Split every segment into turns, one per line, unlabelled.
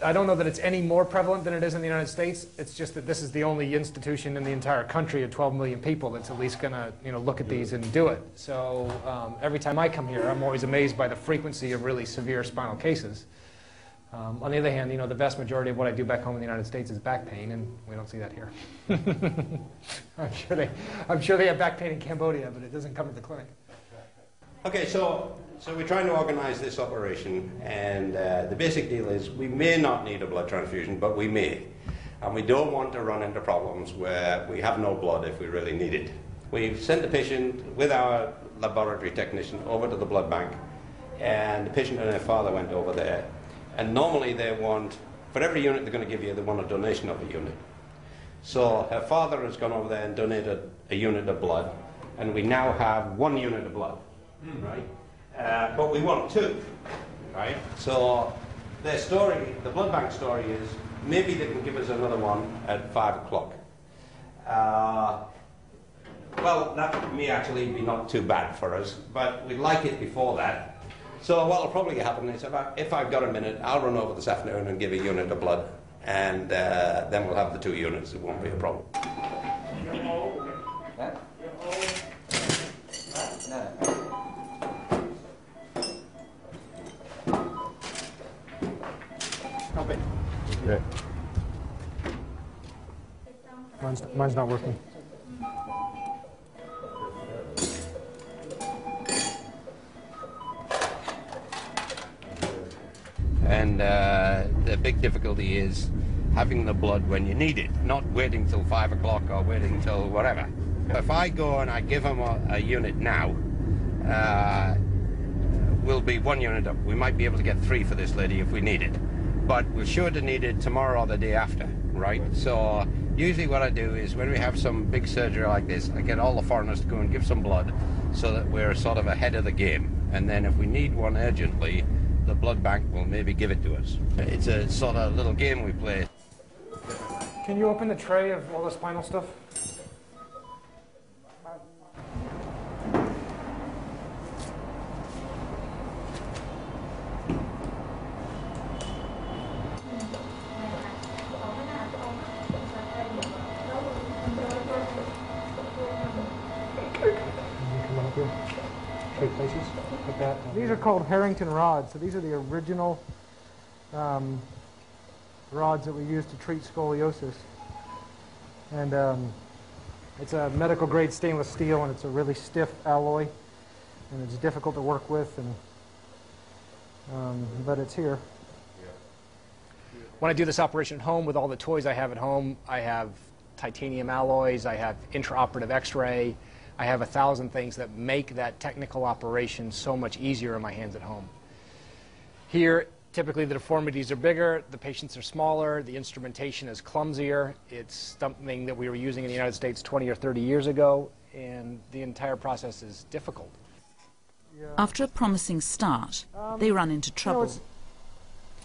I don't know that it's any more prevalent than it is in the United States. It's just that this is the only institution in the entire country of 12 million people that's at least going to, look at these and do it. So every time I come here, I'm always amazed by the frequency of really severe spinal cases. On the other hand, the vast majority of what I do back home in the United States is back pain, and we don't see that here. I'm sure they have back pain in Cambodia, but it doesn't come to the clinic.
Okay, so we're trying to organize this operation, and the basic deal is we may not need a blood transfusion, but we may. And we don't want to run into problems where we have no blood if we really need it. We've sent the patient with our laboratory technician over to the blood bank, and the patient and her father went over there. And normally they want, for every unit they're going to give you, they want a donation of a unit. So her father has gone over there and donated a unit of blood, and we now have 1 unit of blood. Right? But we want 2, right? So their story, the blood bank story is, maybe they can give us another one at 5 o'clock. Well, that may actually be not too bad for us, but we'd like it before that. So what will probably happen is, if I've got a minute, I'll run over this afternoon and give a unit of blood, and then we'll have the 2 units. It won't be a problem.
Yeah. Mine's not working.
And the big difficulty is having the blood when you need it, not waiting till 5 o'clock or waiting till whatever. If I go and I give them a unit now, we'll be 1 unit up. We might be able to get 3 for this lady if we need it. But we're sure to need it tomorrow or the day after, right? So usually what I do is when we have some big surgery like this, I get all the foreigners to go and give some blood so that we're sort of ahead of the game. And then if we need one urgently, the blood bank will maybe give it to us. It's a sort of little game we play.
Can you open the tray of all the spinal stuff? Places like that. These are called Harrington rods. So these are the original rods that we use to treat scoliosis. And it's a medical grade stainless steel, and it's a really stiff alloy, and it's difficult to work with, and but it's here. When I do this operation at home with all the toys I have at home, I have titanium alloys, I have intraoperative x-ray, I have 1,000 things that make that technical operation so much easier in my hands at home. Here, typically the deformities are bigger, the patients are smaller, the instrumentation is clumsier. It's something that we were using in the United States 20 or 30 years ago, and the entire process is difficult.
After a promising start, they run into trouble.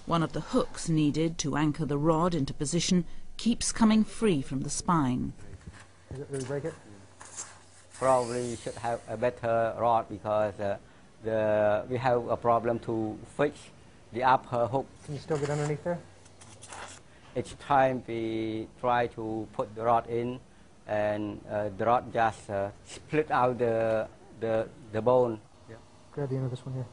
One of the hooks needed to anchor the rod into position keeps coming free from the spine.
Did it really break it?
Probably should have a better rod because we have a problem to fix the upper hook.
Can you still get underneath there?
Each time we try to put the rod in, and the rod just split out the bone. Yeah.
Grab the end of this one here.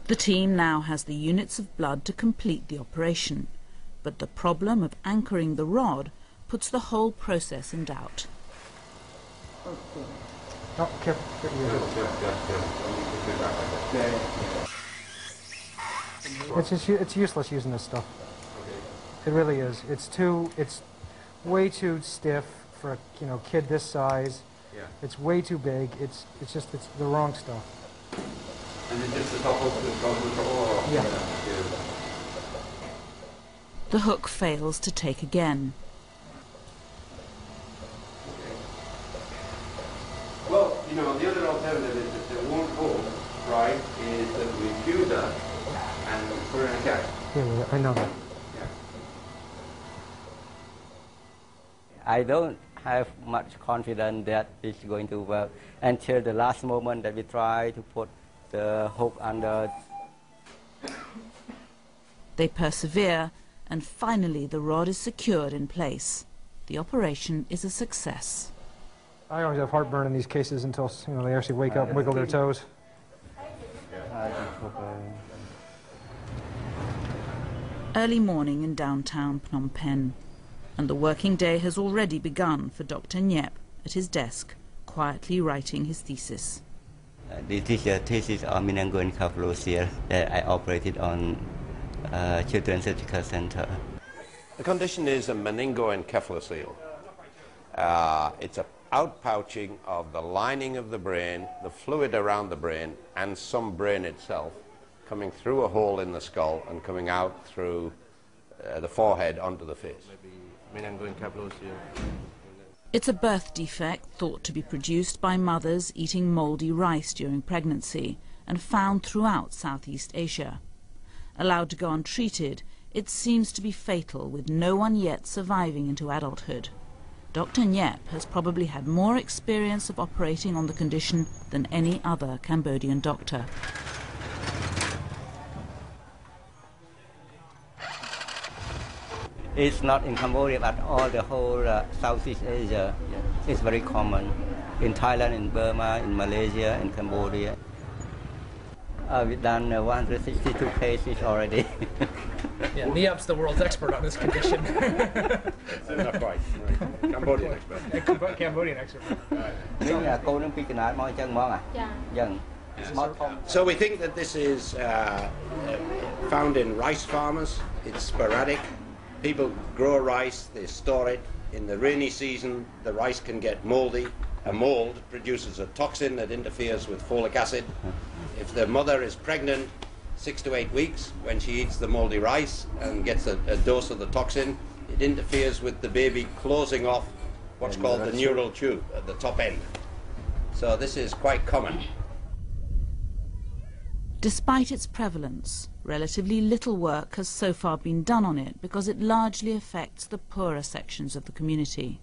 The team now has the units of blood to complete the operation, but the problem of anchoring the rod puts the whole process in doubt.
Oh, careful. It's useless using this stuff. It really is. It's way too stiff for a kid this size. Yeah. It's way too big. It's the wrong stuff.
And it's just the top hook that goes with the oar?
Yeah.
The hook fails to take again.
Well, you know, the other alternative is that it won't hold, right, is that we fuse that and put it in a catch.
Yeah, I know that.
Yeah.
I don't have much confidence that it's going to work until the last moment that we try to put the hook under.
They persevere, and finally the rod is secured in place. The operation is a success.
I always have heartburn in these cases until they actually wake up and wiggle their toes.
Early morning in downtown Phnom Penh, and the working day has already begun for Dr. Nhiep at his desk, quietly writing his thesis.
This is a thesis on meningoencephaloceal that I operated on Children's Surgical Center.
The condition is a meningoencephalocele. It's a outpouching of the lining of the brain, the fluid around the brain, and some brain itself, coming through a hole in the skull and coming out through the forehead onto the face.
It's a birth defect thought to be produced by mothers eating mouldy rice during pregnancy and found throughout Southeast Asia. Allowed to go untreated, it seems to be fatal, with no one yet surviving into adulthood. Dr. Nhiep has probably had more experience of operating on the condition than any other Cambodian doctor.
It's not in Cambodia, but all the whole Southeast Asia. It's very common. In Thailand, in Burma, in Malaysia, in Cambodia. We've done 162 cases already.
Yeah, Nhiep's the world's expert on this condition.
Not quite. Right. Cambodian expert.
Cambodian expert.
So we think that this is found in rice farmers. It's sporadic. People grow rice, they store it. In the rainy season, the rice can get moldy. A mold produces a toxin that interferes with folic acid. If the mother is pregnant 6 to 8 weeks, when she eats the moldy rice and gets a dose of the toxin, it interferes with the baby closing off what's called the neural tube at the top end. So this is quite common.
Despite its prevalence, relatively little work has so far been done on it because it largely affects the poorer sections of the community.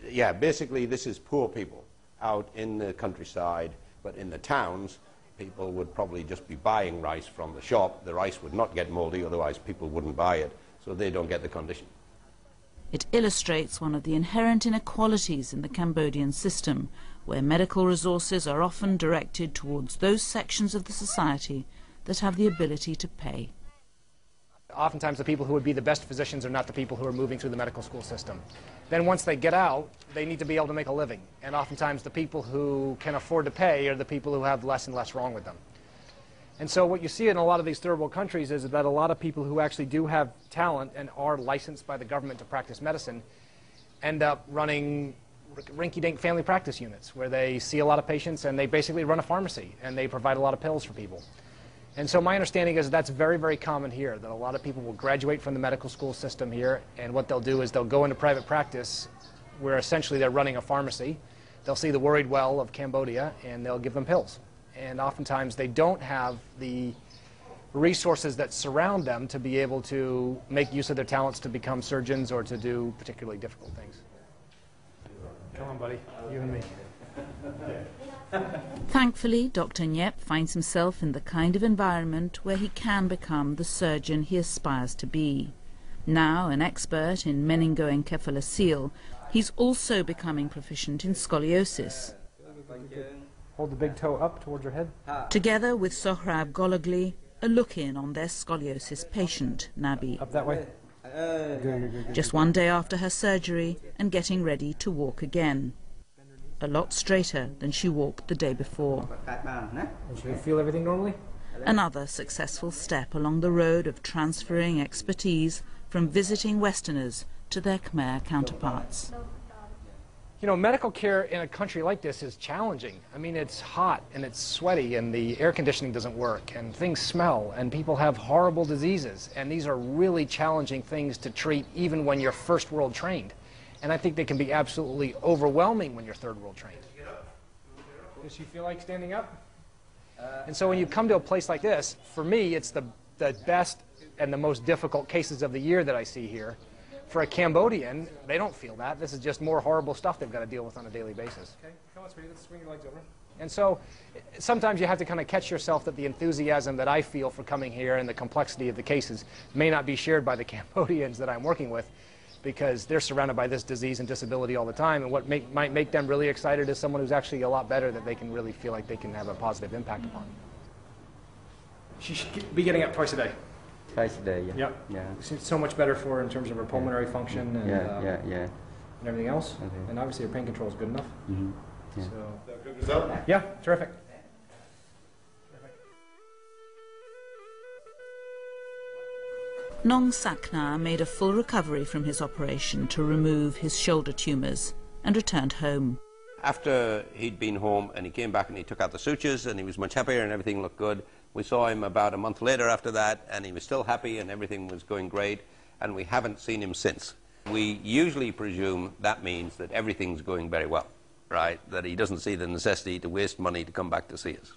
Yeah, basically this is poor people out in the countryside, but in the towns people would probably just be buying rice from the shop. The rice would not get moldy, otherwise people wouldn't buy it, so they don't get the condition.
It illustrates one of the inherent inequalities in the Cambodian system, where medical resources are often directed towards those sections of the society that have the ability to pay.
Oftentimes the people who would be the best physicians are not the people who are moving through the medical school system. Then once they get out, they need to be able to make a living. And oftentimes the people who can afford to pay are the people who have less and less wrong with them. And so what you see in a lot of these third world countries is that a lot of people who actually do have talent and are licensed by the government to practice medicine end up running rinky-dink family practice units where they see a lot of patients and they basically run a pharmacy and they provide a lot of pills for people. And so my understanding is that's very, very common here, that a lot of people will graduate from the medical school system here, and what they'll do is they'll go into private practice where essentially they're running a pharmacy. They'll see the worried well of Cambodia and they'll give them pills. And oftentimes they don't have the resources that surround them to be able to make use of their talents to become surgeons or to do particularly difficult things. Come on, buddy, you and me.
Thankfully, Dr. Nhiep finds himself in the kind of environment where he can become the surgeon he aspires to be. Now an expert in meningoencephalocele, he's also becoming proficient in scoliosis.
Hold the big toe up towards your head.
Together with Sohrab Golagli, a look-in on their scoliosis patient, Nabi.
Up that way.
Just one day after her surgery and getting ready to walk again. A lot straighter than she walked the day before.
Do you feel everything normally?
Another successful step along the road of transferring expertise from visiting Westerners to their Khmer counterparts.
You know, medical care in a country like this is challenging. I mean, it's hot and it's sweaty and the air conditioning doesn't work and things smell and people have horrible diseases. And these are really challenging things to treat even when you're first world trained. And I think they can be absolutely overwhelming when you're third world trained. Does she feel like standing up? And so when you come to a place like this, for me, it's the best and the most difficult cases of the year that I see here. For a Cambodian, they don't feel that. This is just more horrible stuff they've got to deal with on a daily basis. Okay, come on, sweetie, let's swing your legs over. And so sometimes you have to kind of catch yourself that the enthusiasm that I feel for coming here and the complexity of the cases may not be shared by the Cambodians that I'm working with, because they're surrounded by this disease and disability all the time, and what might make them really excited is someone who's actually a lot better that they can really feel like they can have a positive impact upon. She should be getting up twice a day.
Twice a day, yeah.
Yep.
Yeah.
It's so much better for her in terms of her pulmonary function and,
and
everything else.
Okay.
And obviously her pain control is good enough.
Mm-hmm. Yeah.
So,
Good result?
yeah, terrific.
Nong Sakna made a full recovery from his operation to remove his shoulder tumours and returned home.
After he'd been home and he came back and he took out the sutures and he was much happier and everything looked good. We saw him about a month later after that and he was still happy and everything was going great, and we haven't seen him since. We usually presume that means that everything's going very well, right? That he doesn't see the necessity to waste money to come back to see us.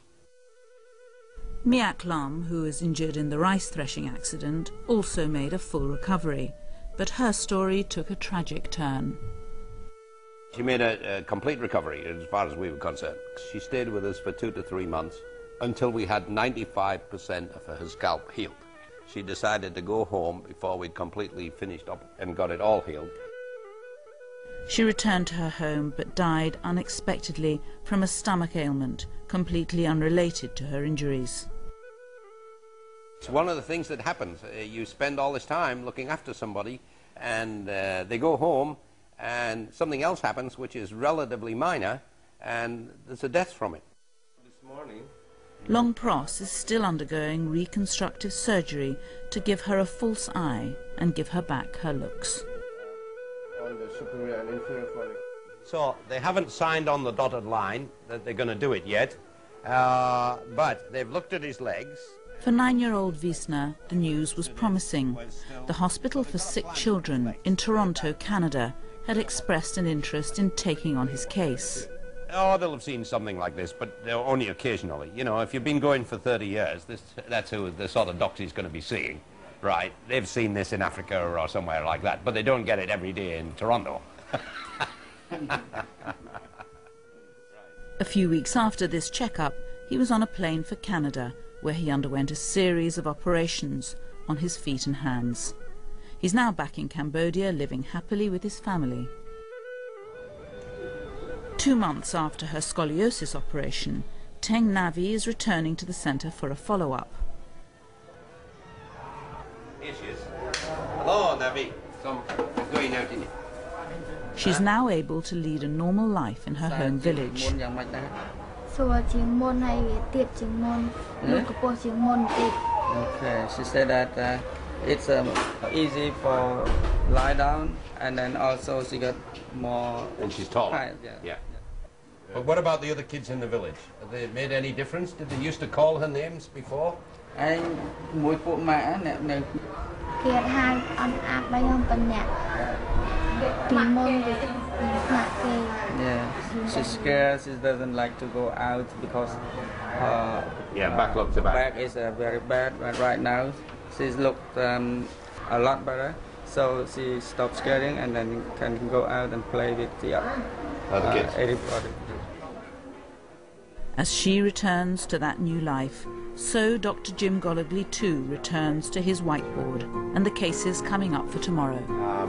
Miak Lam, who was injured in the rice threshing accident, also made a full recovery, but her story took a tragic turn.
She made a complete recovery as far as we were concerned. She stayed with us for 2 to 3 months until we had 95% of her scalp healed. She decided to go home before we'd completely finished up and got it all healed.
She returned to her home but died unexpectedly from a stomach ailment completely unrelated to her injuries.
It's one of the things that happens. You spend all this time looking after somebody and they go home and something else happens which is relatively minor and there's a death from it. This morning,
Long Pros is still undergoing reconstructive surgery to give her a false eye and give her back her looks.
So they haven't signed on the dotted line that they're going to do it yet, but they've looked at his legs.
For 9-year-old Visna, the news was promising. The Hospital for Sick Children in Toronto, Canada, had expressed an interest in taking on his case.
Oh, they'll have seen something like this, but only occasionally. You know, if you've been going for 30 years, that's who the sort of doctor he's going to be seeing, right? They've seen this in Africa or somewhere like that, but they don't get it every day in Toronto.
A few weeks after this checkup, he was on a plane for Canada, where he underwent a series of operations on his feet and hands. He's now back in Cambodia, living happily with his family. 2 months after her scoliosis operation, Teng Navi is returning to the centre for a follow-up.
Here she is. Hello, Navi. Come, we're going out in it.
She's now able to lead a normal life in her home village.
Okay, she said that it's easy for lie down, and then also she got more...
And she's tall.
Yeah.
But what about the other kids in the village? Have they made any difference? Did they used to call her names before?
Yeah, she's scared. She doesn't like to go out because back is very bad. But right now, she's looked a lot better. So she stopped scaring and then can go out and play with the
other kids.
Everybody.
As she returns to that new life, so Dr. Jim Goligly too returns to his whiteboard and the cases coming up for tomorrow.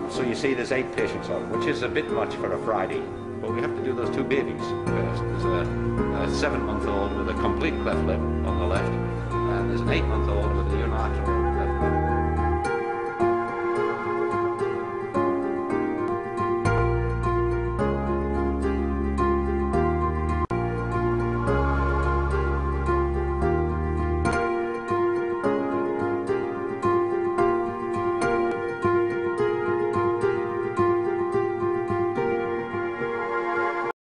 So you see there's 8 patients on, which is a bit much for a Friday, but we have to do those 2 babies first. There's a 7-month-old with a complete cleft lip on the left, and there's an 8-month-old with a unilateral.